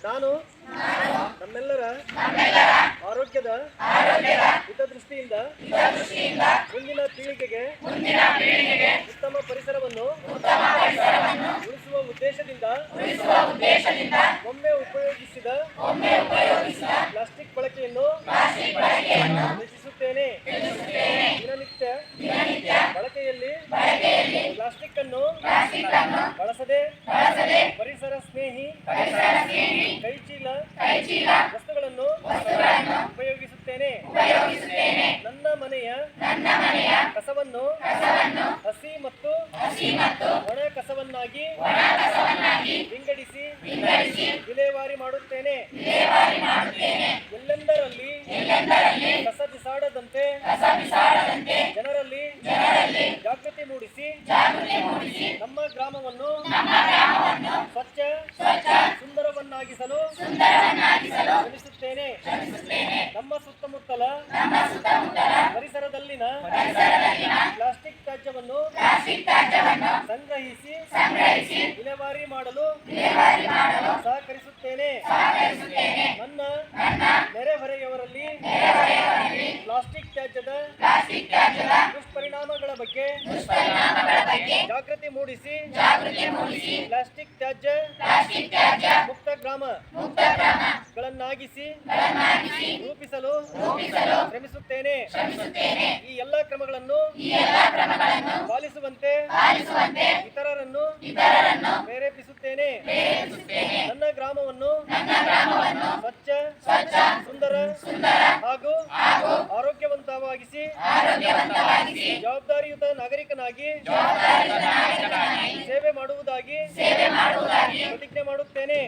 ನಾನು ನಮ್ಮೆಲ್ಲರ ಆರೋಗ್ಯದ ಹಿತದೃಷ್ಟಿಯಿಂದ ಮುಂದಿನ ಪೀಳಿಗೆಗೆ ಉತ್ತಮ ಪರಿಸರವನ್ನು ಉಳಿಸುವ ಉದ್ದೇಶದಿಂದ ಒಮ್ಮೆ ಉಪಯೋಗಿಸಿದ ಪ್ಲಾಸ್ಟಿಕ್ ಬಳಕೆಯನ್ನು ತ್ಯಜಿಸುತ್ತೇನೆ. ದಿನನಿತ್ಯ ಬಳಕೆಯಲ್ಲಿ ಪ್ಲಾಸ್ಟಿಕ್ ಅನ್ನು ಬಳಸದೆ ಪರಿಸರ ಸ್ನೇಹಿ ಕೈಚೀಲ ವಸ್ತುಗಳನ್ನು ಉಪಯೋಗಿಸುತ್ತೇನೆ. ನನ್ನ ಮನೆಯ ಕಸವನ್ನು ಹಸಿ ಮತ್ತು ಒಣ ಕಸವನ್ನಾಗಿ ವಿಂಗಡಿಸಿ ವಿಲೇವಾರಿ ಮಾಡುತ್ತೇನೆ. ಎಲ್ಲೆಂದರಲ್ಲಿ ಕಸ ಬಿಸಾಡದಂತೆ ಜನರಲ್ಲಿ ಜಾಗೃತಿ ಮೂಡಿಸಿ ನಮ್ಮ ಗ್ರಾಮವನ್ನು ಸ್ವಚ್ಛ ಸುಂದರವನ್ನಾಗಿಸಲು ಶ್ರಮಿಸುತ್ತೇನೆ. ನಮ್ಮ ಸುತ್ತಮುತ್ತಲ ಪರಿಸರದಲ್ಲಿನ ಪ್ಲಾಸ್ಟಿಕ್ ತ್ಯಾಜ್ಯವನ್ನು ಸಂಗ್ರಹಿಸಿ ವಿಲೇವಾರಿ ಮಾಡಲು ಸಹಕರಿಸುತ್ತೇನೆ. ನನ್ನ ನೆರೆಹೊರೆಯವರಲ್ಲಿ ಪ್ಲಾಸ್ಟಿಕ್ ತ್ಯಾಜ್ಯದ ದುಷ್ಪರಿಣಾಮಗಳ ಬಗ್ಗೆ ಜಾಗೃತಿ ಮೂಡಿಸಿ ಪ್ಲಾಸ್ಟಿಕ್ ತ್ಯಾಜ್ಯ ಮುಕ್ತ ಗ್ರಾಮಗಳನ್ನಾಗಿಸಿ ರೂಪಿಸಲು ಶ್ರಮಿಸುತ್ತೇನೆ. ಈ ಎಲ್ಲ ಕ್ರಮಗಳನ್ನು ಪಾಲಿಸುವಂತೆ ಇತರರನ್ನು ಪ್ರೇರೇಪಿಸುತ್ತೇನೆ. ನನ್ನ ಗ್ರಾಮವನ್ನು ಸ್ವಚ್ಛ ಸುಂದರ ಹಾಗೂ ಆರೋಗ್ಯವಂತವಾಗಿಸಿ ಜವಾಬ್ದಾರಿಯುತ ನಾಗರಿಕನಾಗಿ ಸೇವೆ ಮಾಡುವುದಾಗಿ ಪ್ರತಿಜ್ಞೆ ಮಾಡುತ್ತೇನೆ.